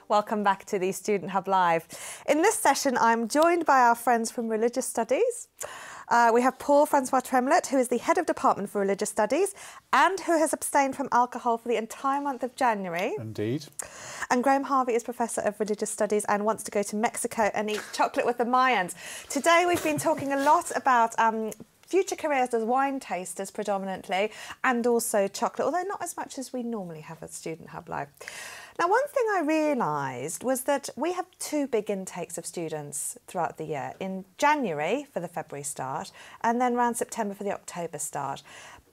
Welcome back to the Student Hub Live. In this session, I'm joined by our friends from Religious Studies. We have Paul-Francois Tremlett, who is the Head of Department for Religious Studies and who has abstained from alcohol for the entire month of January. Indeed. And Harvey is Professor of Religious Studies and wants to go to Mexico and eat chocolate with the Mayans. Today, we've been talking a lot about future careers as wine tasters predominantly, and also chocolate, although not as much as we normally have at Student Hub Live. Now, one thing I realised was that we have two big intakes of students throughout the year. In January for the February start, and then around September for the October start.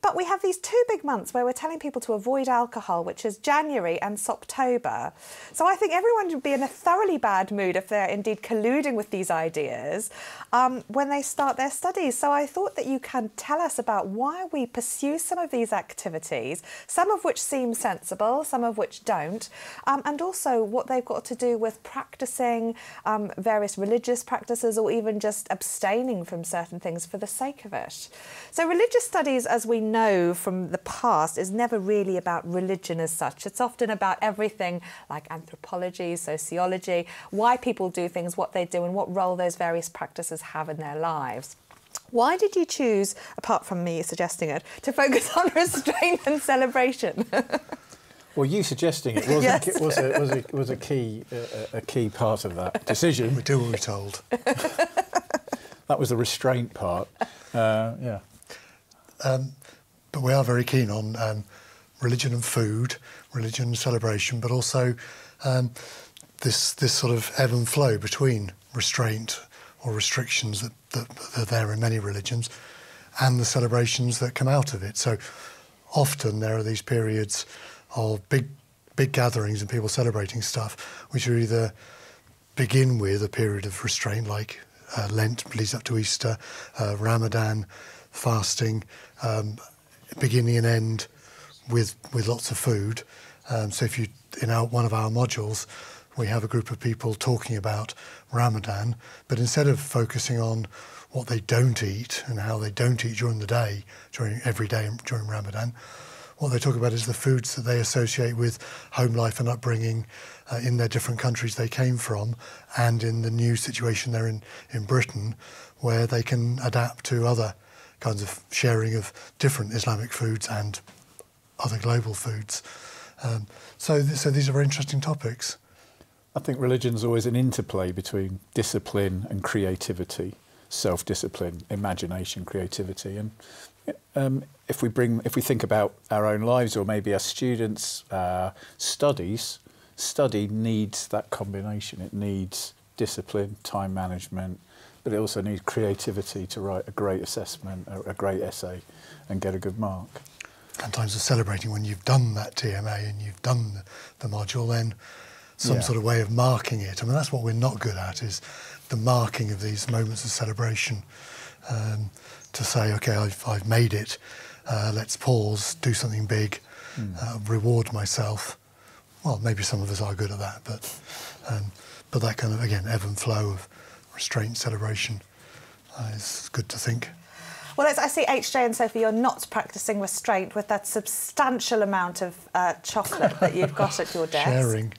But we have these two big months where we're telling people to avoid alcohol, which is January and Soptober. So I think everyone would be in a thoroughly bad mood if they're indeed colluding with these ideas when they start their studies. So I thought that you can tell us about why we pursue some of these activities, some of which seem sensible, some of which don't, and also what they've got to do with practising various religious practices or even just abstaining from certain things for the sake of it. So religious studies, as we know from the past, is never really about religion as such. It's often about everything like anthropology, sociology, why people do things, what they do, and what role those various practices have in their lives. Why did you choose, apart from me suggesting it, to focus on restraint and celebration? Well, you suggesting it was, yes. was a key part of that decision. We do what we're told. That was the restraint part. Yeah. But we are very keen on religion and food, religion and celebration, but also this sort of ebb and flow between restraint or restrictions that are there in many religions and the celebrations that come out of it. So often there are these periods of big gatherings and people celebrating stuff, which are either begin with a period of restraint, like Lent leads up to Easter, Ramadan, fasting, beginning and end with lots of food. So if you, in one of our modules, we have a group of people talking about Ramadan, but instead of focusing on what they don't eat and how they don't eat during the day, every day during Ramadan, what they talk about is the foods that they associate with home life and upbringing in their different countries they came from, and in the new situation they're in Britain, where they can adapt to other kinds of sharing of different Islamic foods and other global foods. So these are very interesting topics. I think religion's always an interplay between discipline and creativity, self-discipline, imagination, creativity. And if we think about our own lives, or maybe our students' study needs that combination. It needs discipline, time management, but it also needs creativity to write a great assessment, a great essay, and get a good mark. And times of celebrating when you've done that TMA and you've done the module, then some sort of way of marking it. I mean, that's what we're not good at, is the marking of these moments of celebration. To say, OK, I've made it, let's pause, do something big, reward myself. Well, maybe some of us are good at that, but that kind of, again, ebb and flow of restraint, celebration is good to think. Well, I see HJ and Sophie, you're not practising restraint with that substantial amount of chocolate that you've got at your desk. Sharing.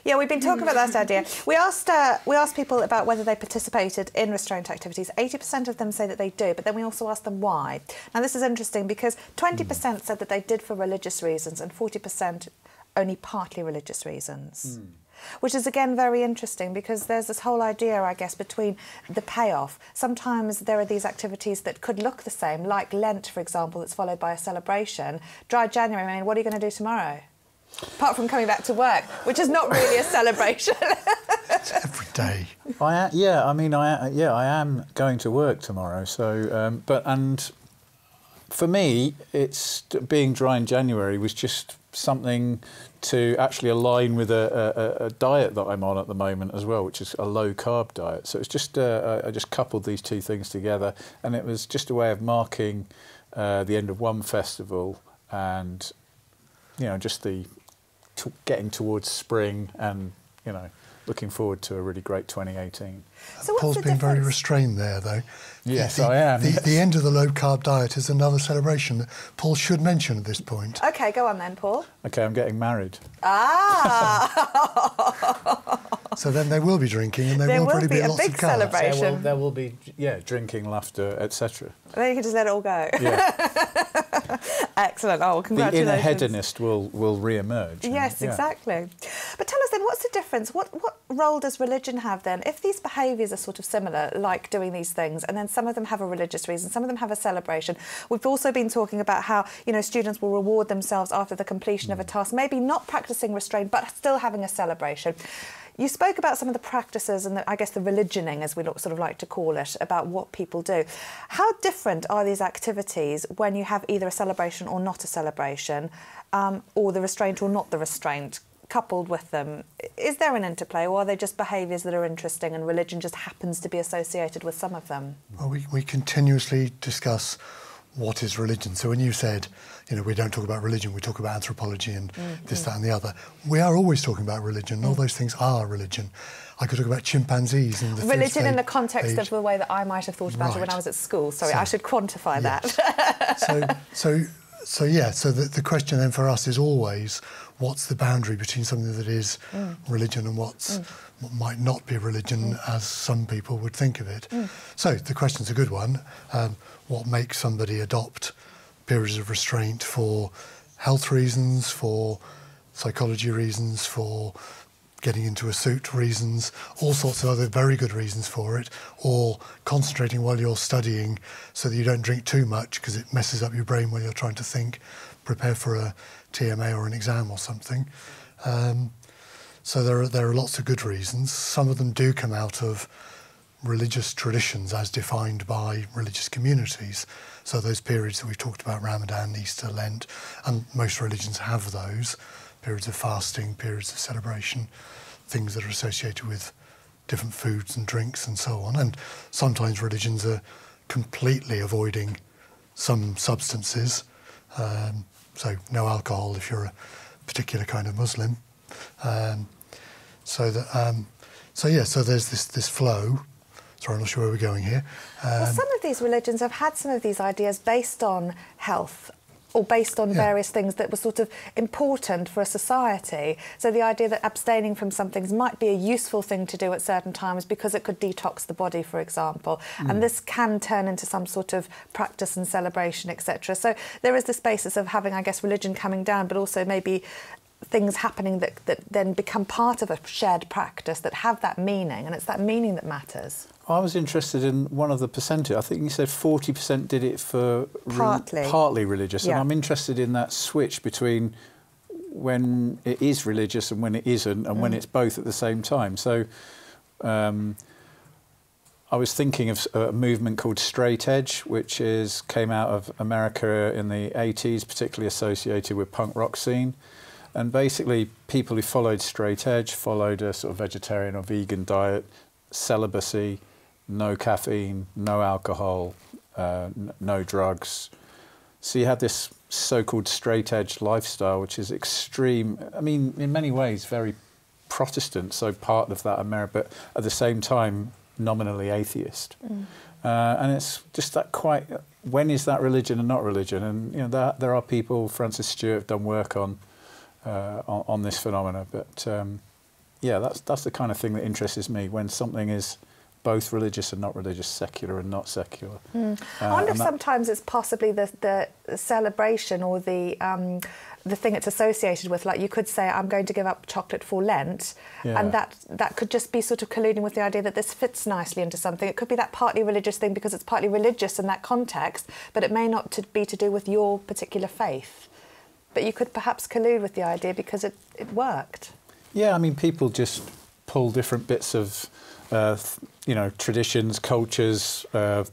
Yeah, we've been talking about that idea. We asked people about whether they participated in restraint activities. 80% of them say that they do, but then we also asked them why. Now, this is interesting because 20% said that they did for religious reasons and 40% only partly religious reasons. Which is, again, very interesting because there's this whole idea, I guess, between the payoff. Sometimes there are these activities that could look the same, like Lent, for example, that's followed by a celebration. Dry January, I mean, what are you going to do tomorrow? Apart from coming back to work, which is not really a celebration. It's every day. I am going to work tomorrow. So, and for me, it's being dry in January was just something to actually align with a diet that I'm on at the moment as well, which is a low-carb diet. So it's just I just coupled these two things together, and it was just a way of marking the end of one festival, and just getting towards spring, and looking forward to a really great 2018. So Paul's been very restrained there, though. Yes, I am. The end of the low-carb diet is another celebration that Paul should mention at this point. OK, go on then, Paul. OK, I'm getting married. Ah! So then they will be drinking, and there will probably be lots of colour. Celebration. There will be, yeah, drinking, laughter, etc. Then you can just let it all go. Yeah. Excellent. Oh, well, congratulations. The inner hedonist will re-emerge. Yes, exactly. But tell us then, what's the difference? What role does religion have then? If these behaviours are sort of similar, like doing these things, and then some of them have a religious reason, some of them have a celebration. We've also been talking about how, you know, students will reward themselves after the completion of a task, maybe not practising restraint, but still having a celebration. You spoke about some of the practices and I guess the religioning, as we sort of like to call it, about what people do. How different are these activities when you have either a celebration or not a celebration, or the restraint or not the restraint coupled with them? Is there an interplay, or are they just behaviours that are interesting and religion just happens to be associated with some of them? Well, we continuously discuss what is religion. So when you said, you know, we don't talk about religion, we talk about anthropology and this, that and the other, we are always talking about religion. All those things are religion. I could talk about chimpanzees and the religion in the context of the way that I might have thought about it when I was at school. Sorry, I should quantify that. So the question then for us is always, what's the boundary between something that is religion and what might not be religion, as some people would think of it? So the question's a good one. What makes somebody adopt periods of restraint for health reasons, for psychology reasons, for getting into a suit reasons, all sorts of other very good reasons for it, or concentrating while you're studying so that you don't drink too much because it messes up your brain when you're trying to think, prepare for a TMA or an exam or something. So there are lots of good reasons. Some of them do come out of religious traditions as defined by religious communities. So those periods that we've talked about, Ramadan, Easter, Lent, and most religions have those, periods of fasting, periods of celebration, things that are associated with different foods and drinks and so on. And sometimes religions are completely avoiding some substances, so no alcohol if you're a particular kind of Muslim. So there's this flow. Sorry, I'm not sure where we're going here. Well, some of these religions have had some of these ideas based on health or based on various things that were sort of important for a society. So the idea that abstaining from some things might be a useful thing to do at certain times because it could detox the body, for example. And this can turn into some sort of practice and celebration, etc. So there is this basis of having, I guess, religion coming down, but also maybe things happening that then become part of a shared practice that have that meaning, and it's that meaning that matters. I was interested in one of the percentage. I think you said 40% did it for partly religious, and I'm interested in that switch between when it is religious and when it isn't, and when it's both at the same time. So I was thinking of a movement called straight edge, which came out of America in the 80s, particularly associated with punk rock scene. And basically, people who followed straight edge followed a sort of vegetarian or vegan diet, celibacy, no caffeine, no alcohol, no drugs. So you had this so-called straight edge lifestyle, which is extreme. I mean, in many ways, very Protestant, so part of that America, but at the same time, nominally atheist. And it's just that quite, when is that religion and not religion? And you know, there are people, Francis Stewart, have done work on this phenomena, but yeah, that's the kind of thing that interests me, when something is both religious and not religious, secular and not secular. I wonder if sometimes it's possibly the celebration or the thing it's associated with. Like you could say, I'm going to give up chocolate for Lent, and that could just be sort of colluding with the idea that this fits nicely into something. It could be that partly religious thing because it's partly religious in that context, but it may not be to do with your particular faith. But you could perhaps collude with the idea because it worked. Yeah, I mean, people just pull different bits of, you know, traditions, cultures,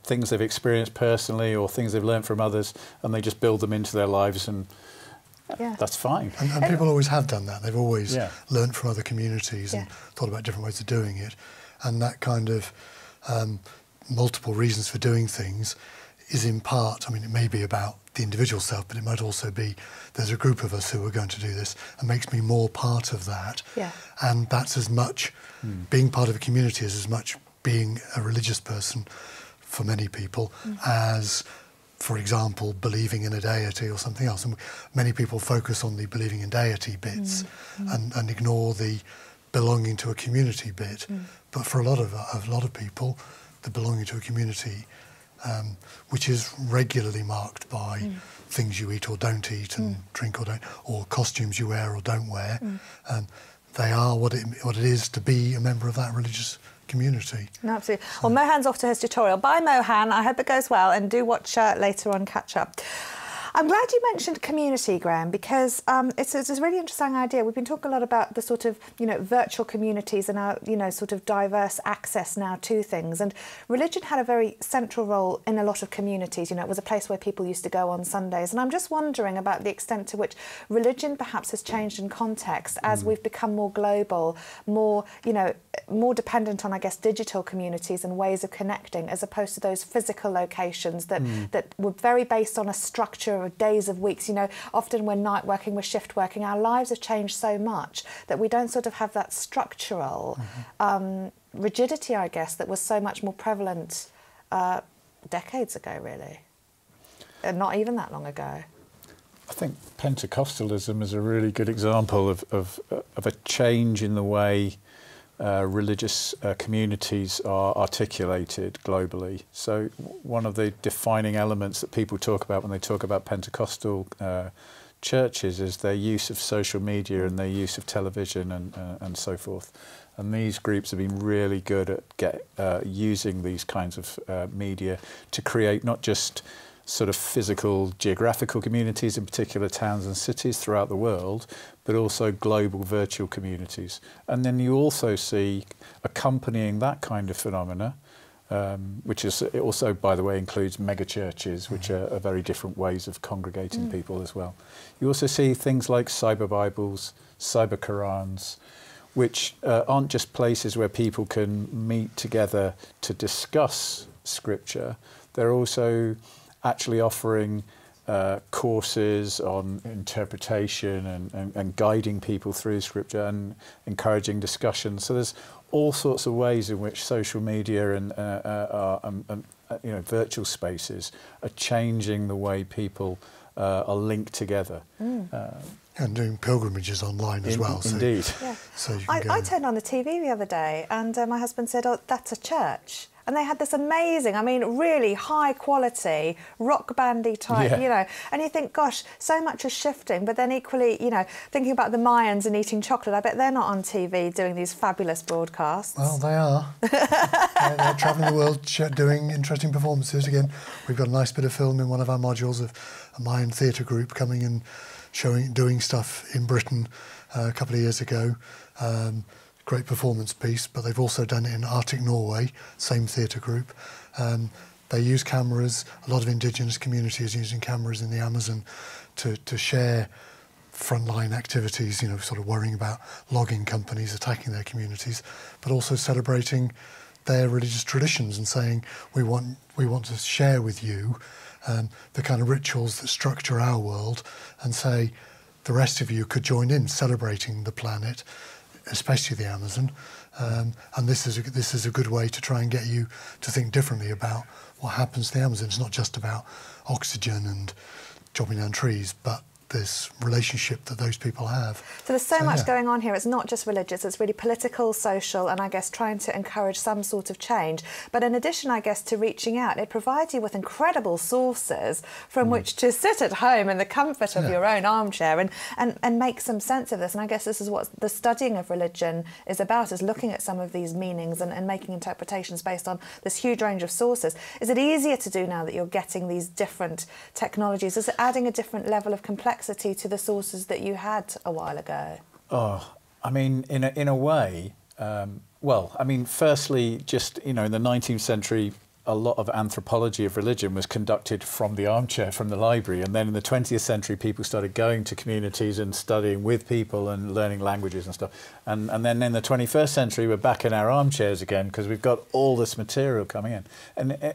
things they've experienced personally or things they've learned from others, and they just build them into their lives, and that's fine. And people always have done that. They've always learned from other communities and thought about different ways of doing it. And that kind of multiple reasons for doing things is in part, I mean, it may be about the individual self, but it might also be there's a group of us who are going to do this, and makes me more part of that. And that's as much, being part of a community is as much being a religious person for many people as, for example, believing in a deity or something else. And many people focus on the believing in deity bits and ignore the belonging to a community bit, but for a lot of people, the belonging to a community, which is regularly marked by things you eat or don't eat, and drink or don't, or costumes you wear or don't wear. They are what it is to be a member of that religious community. No, absolutely. Well, Mohan's off to his tutorial. Bye, Mohan. I hope it goes well, and do watch later on Catch Up. I'm glad you mentioned community, Graham, because it's a really interesting idea. We've been talking a lot about the sort of, virtual communities and our, sort of diverse access now to things. And religion had a very central role in a lot of communities. It was a place where people used to go on Sundays. And I'm just wondering about the extent to which religion perhaps has changed in context as we've become more global, more, more dependent on, I guess, digital communities and ways of connecting, as opposed to those physical locations that were very based on a structure of days, of weeks. Often we're night working, we're shift working. Our lives have changed so much that we don't sort of have that structural rigidity, I guess, that was so much more prevalent decades ago, really. And not even that long ago. I think Pentecostalism is a really good example of a change in the way religious communities are articulated globally. So one of the defining elements that people talk about when they talk about Pentecostal churches is their use of social media and their use of television and so forth. And these groups have been really good at using these kinds of media to create not just sort of physical geographical communities in particular towns and cities throughout the world, but also global virtual communities. And then you also see accompanying that kind of phenomena, which is it also, by the way, includes mega churches, which are very different ways of congregating people as well. You also see things like cyber Bibles, cyber Qurans, which aren't just places where people can meet together to discuss scripture. They're also actually offering courses on interpretation and guiding people through scripture and encouraging discussion. So there's all sorts of ways in which social media and virtual spaces are changing the way people are linked together. And doing pilgrimages online as well. Indeed. Yeah. So you can I turned on the TV the other day and my husband said, "Oh, that's a church." And they had this amazing, really high quality, rock bandy type, and you think, gosh, so much is shifting. But then equally, thinking about the Mayans and eating chocolate, I bet they're not on TV doing these fabulous broadcasts. Well, they are. They're travelling the world doing interesting performances. Again, we've got a nice bit of film in one of our modules of a Mayan theatre group coming and doing stuff in Britain a couple of years ago. Great performance piece, but they've also done it in Arctic Norway, same theatre group. They use cameras, a lot of indigenous communities using cameras in the Amazon to share frontline activities, sort of worrying about logging companies attacking their communities, but also celebrating their religious traditions and saying, we want to share with you the kind of rituals that structure our world, and say the rest of you could join in celebrating the planet, especially the Amazon, and this is a good way to try and get you to think differently about what happens to the Amazon. It's not just about oxygen and chopping down trees, but this relationship that those people have. So there's so much going on here. It's not just religious, it's really political, social, and I guess trying to encourage some sort of change. But in addition, I guess, to reaching out, it provides you with incredible sources from which to sit at home in the comfort of your own armchair and make some sense of this. And I guess this is what the studying of religion is about, is looking at some of these meanings and making interpretations based on this huge range of sources. Is it easier to do now that you're getting these different technologies? Is it adding a different level of complexity to the sources that you had a while ago? Oh, in a way, firstly, just, in the 19th century, a lot of anthropology of religion was conducted from the armchair, from the library. And then in the 20th century, people started going to communities and studying with people and learning languages and stuff. And then in the 21st century, we're back in our armchairs again because we've got all this material coming in. And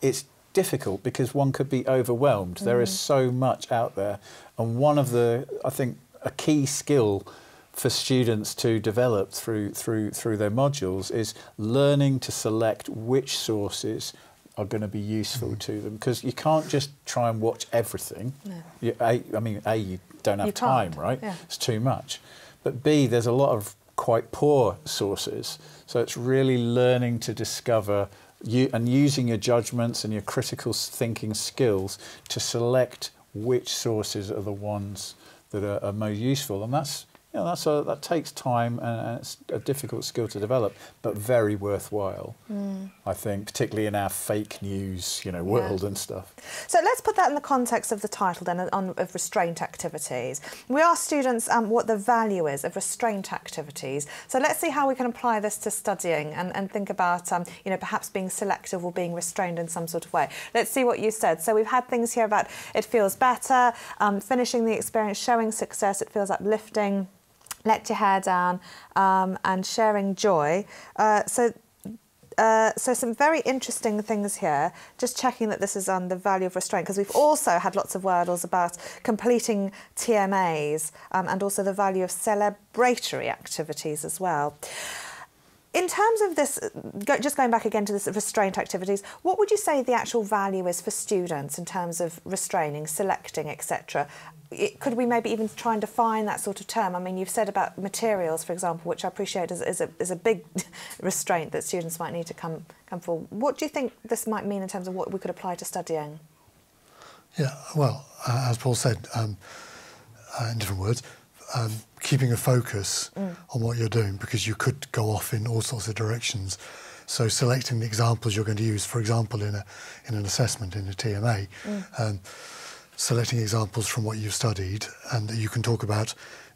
it's difficult because one could be overwhelmed. There is so much out there, and one of I think a key skill for students to develop through their modules is learning to select which sources are going to be useful to them, because you can't just try and watch everything. No. You don't have time, right? Yeah. It's too much. But B, there's a lot of quite poor sources. So it's really learning to discover and using your judgments and your critical thinking skills to select which sources are the ones that are most useful. And that takes time, and it's a difficult skill to develop, but very worthwhile, I think, particularly in our fake news, world and stuff. So let's put that in the context of the title then, of restraint activities. We asked students what the value is of restraint activities. So let's see how we can apply this to studying and think about, perhaps being selective or being restrained in some sort of way. Let's see what you said. So we've had things here about it feels better, finishing the experience, showing success, it feels uplifting, let your hair down, and sharing joy. So some very interesting things here. Just checking that this is on the value of restraint, because we've also had lots of wordles about completing TMAs and also the value of celebratory activities as well. In terms of this, just going back again to this restraint activities, what would you say the actual value is for students in terms of restraining, selecting, etc.? Could we maybe even try and define that sort of term? I mean, you've said about materials, for example, which I appreciate is a big restraint that students might need to come for. What do you think this might mean in terms of what we could apply to studying? Yeah, well, as Paul said, in different words, keeping a focus on what you're doing, because you could go off in all sorts of directions. So selecting the examples you're going to use, for example, in an assessment, in a TMA, selecting examples from what you've studied and that you can talk about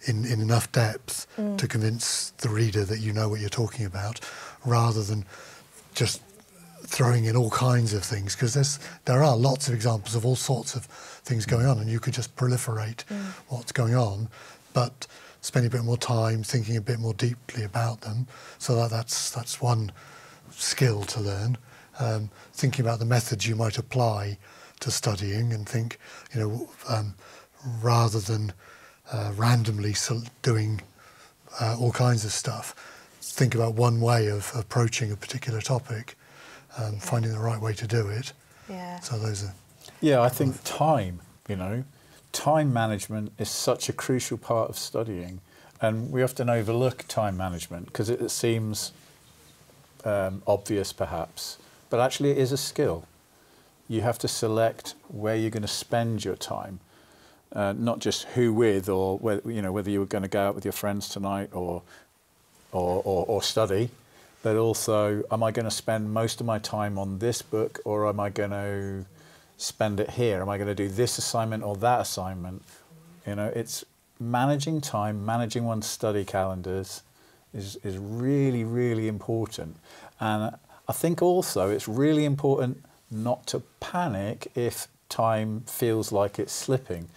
in enough depth to convince the reader that you know what you're talking about, rather than just throwing in all kinds of things, because there are lots of examples of all sorts of things going on, and you could just proliferate what's going on, but spending a bit more time thinking a bit more deeply about them. So that's one skill to learn. Thinking about the methods you might apply to studying, and think, rather than randomly doing all kinds of stuff, think about one way of approaching a particular topic, finding the right way to do it. Yeah. So those are... Yeah, I think time management is such a crucial part of studying, and we often overlook time management because it seems obvious perhaps, but actually it is a skill. You have to select where you're going to spend your time, not just who with, or whether you were going to go out with your friends tonight or study, but also, am I going to spend most of my time on this book, or am I going to spend it here? Am I going to do this assignment or that assignment? It's managing time, managing one's study calendars is really, really important. And I think also it's really important not to panic if time feels like it's slipping.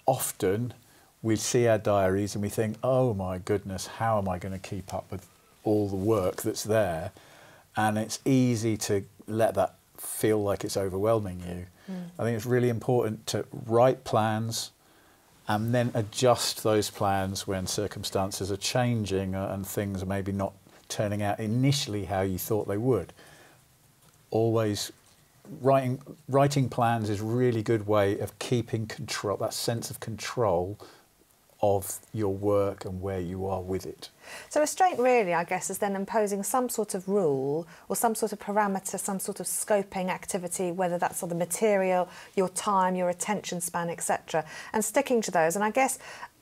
Often we see our diaries and we think, oh my goodness, how am I going to keep up with all the work that's there? And it's easy to let that feel like it's overwhelming you. I think it's really important to write plans and then adjust those plans when circumstances are changing and things are maybe not turning out initially how you thought they would. Always writing plans is a really good way of keeping control, that sense of control of your work and where you are with it. So restraint really, I guess, is then imposing some sort of rule or some sort of parameter, some sort of scoping activity, whether that's on the material, your time, your attention span, etc., and sticking to those. And I guess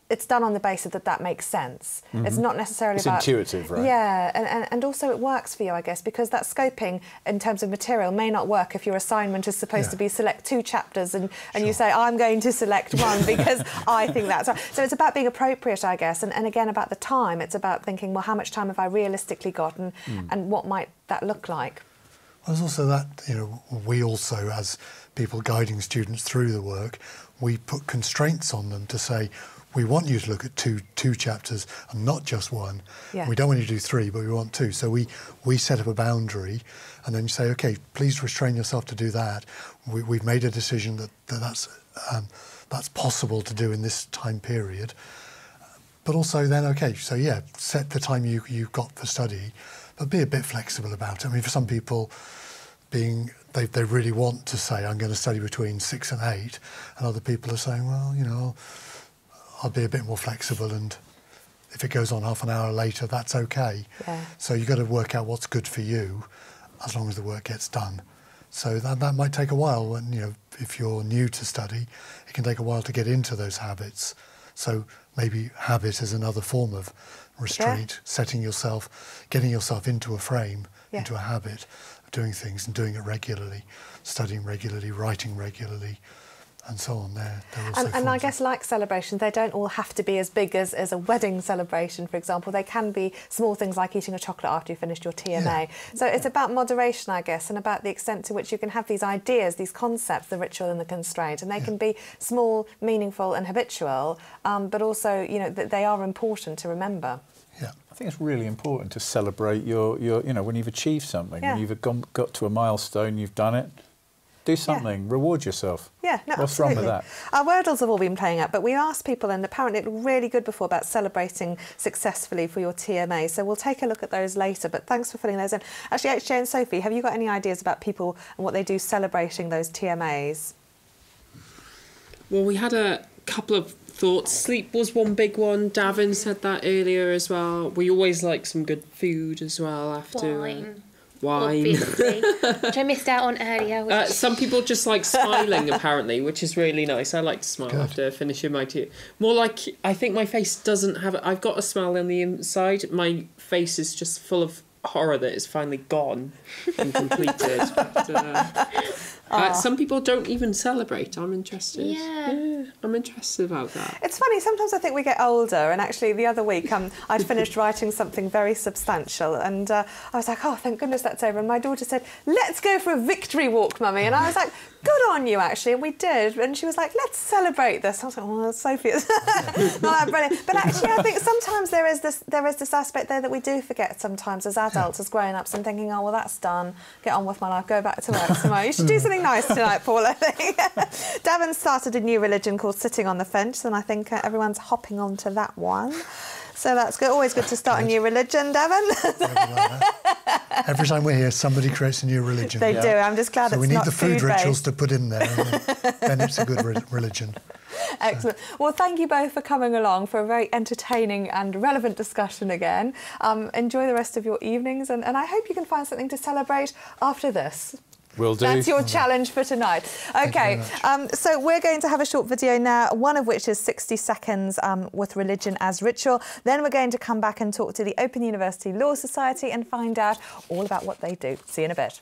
it's done on the basis that makes sense. It's not necessarily it's about... intuitive, right? Yeah, and also it works for you, I guess, because that scoping in terms of material may not work if your assignment is supposed to be select 2 chapters and you say, I'm going to select 1 because I think that's right. So it's about being appropriate, I guess, and again about the time. It's about thinking, well, how much time have I realistically got and what might that look like? Well, there's also that, we also, as people guiding students through the work, we put constraints on them to say, we want you to look at two chapters and not just 1. Yeah. We don't want you to do 3, but we want 2. So we set up a boundary, and then you say, OK, please restrain yourself to do that. We've made a decision that's possible to do in this time period. But also then, OK, so yeah, set the time you've got for study, but be a bit flexible about it. I mean, for some people, they really want to say, I'm going to study between 6 and 8, and other people are saying, well, I'll be a bit more flexible, and if it goes on half an hour later, that's okay. Yeah. So you've got to work out what's good for you, as long as the work gets done. So that might take a while. When, you know, if you're new to study, it can take a while to get into those habits. So maybe habit is another form of restraint, getting yourself into a frame, into a habit of doing things and doing it regularly, studying regularly, writing regularly, and so on. And I guess, like celebrations, they don't all have to be as big as a wedding celebration, for example. They can be small things like eating a chocolate after you finished your TMA. Yeah. So it's about moderation, I guess, and about the extent to which you can have these ideas, these concepts, the ritual and the constraint, and they can be small, meaningful and habitual, but also, you know, they are important to remember. Yeah. I think it's really important to celebrate your you know, when you've achieved something, when you've got to a milestone, you've done it. Do something, reward yourself. Yeah, no, What's absolutely. wrong with that? Our Wordles have all been playing out, but we asked people, and apparently it looked really good before, about celebrating successfully for your TMA. So we'll take a look at those later, but thanks for filling those in. Actually, HJ and Sophie, have you got any ideas about people and what they do celebrating those TMAs? Well, we had a couple of thoughts. Sleep was one big one. Davin said that earlier as well. We always like some good food as well after. Wine. Obviously, which I missed out on earlier. Some people just like smiling, apparently, which is really nice. I like to smile after finishing my tea. More like, I think my face doesn't have it. I've got a smile on the inside. My face is just full of horror that is finally gone and completed. But, some people don't even celebrate. I'm interested. Yeah, I'm interested about that. It's funny, sometimes I think we get older, and actually the other week I'd finished writing something very substantial, and I was like, oh, thank goodness that's over. And my daughter said, let's go for a victory walk, Mummy. And I was like, good on you, actually. And we did. And she was like, let's celebrate this. I was like, well, Sophie is not that brilliant. But actually, I think sometimes there is this aspect there that we do forget sometimes as adults, as grown-ups, and thinking, oh, well, that's done. Get on with my life. Go back to work tomorrow. You should do something nice tonight, Paul, I think. Davin started a new religion called Sitting on the Fence, and I think everyone's hopping onto that one. So that's good. Always good to start a new religion, Davin. Every time we're here, somebody creates a new religion. They do. I'm just glad it's not food-based. So we need the food rituals to put in there, and then it's a good religion. Excellent. Well, thank you both for coming along for a very entertaining and relevant discussion again. Enjoy the rest of your evenings, and I hope you can find something to celebrate after this. Will do. That's your challenge for tonight. OK, so we're going to have a short video now, one of which is 60 seconds with religion as ritual. Then we're going to come back and talk to the Open University Law Society and find out all about what they do. See you in a bit.